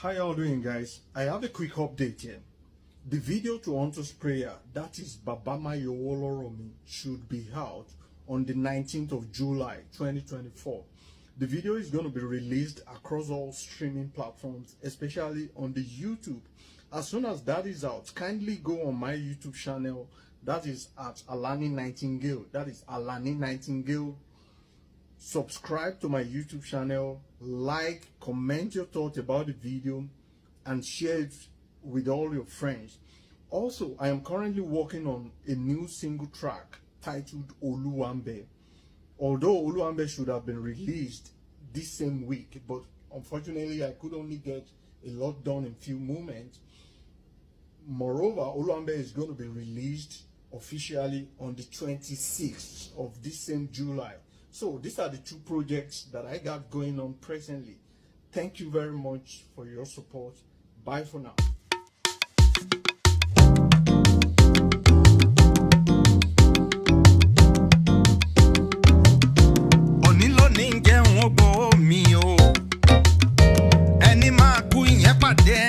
How y'all doing, guys? I have a quick update here. The video to Onto's prayer, that is Babama Loro, should be out on the 19th of July 2024. The video is going to be released across all streaming platforms, especially on the YouTube. As soon as that is out, kindly go on my YouTube channel, that is at Alani Nightingale. That is Alani Nightingale. Subscribe to my YouTube channel, like, comment your thoughts about the video, and share it with all your friends. Also, I am currently working on a new single track titled Oluwambe. Although Oluwambe should have been released this same week, but unfortunately I could only get a lot done in few moments. Moreover, Oluwambe is going to be released officially on the 26th of this same July. So these are the two projects that I got going on presently. Thank you very much for your support. Bye for now. Ẹni máa kú ìyẹn pàdé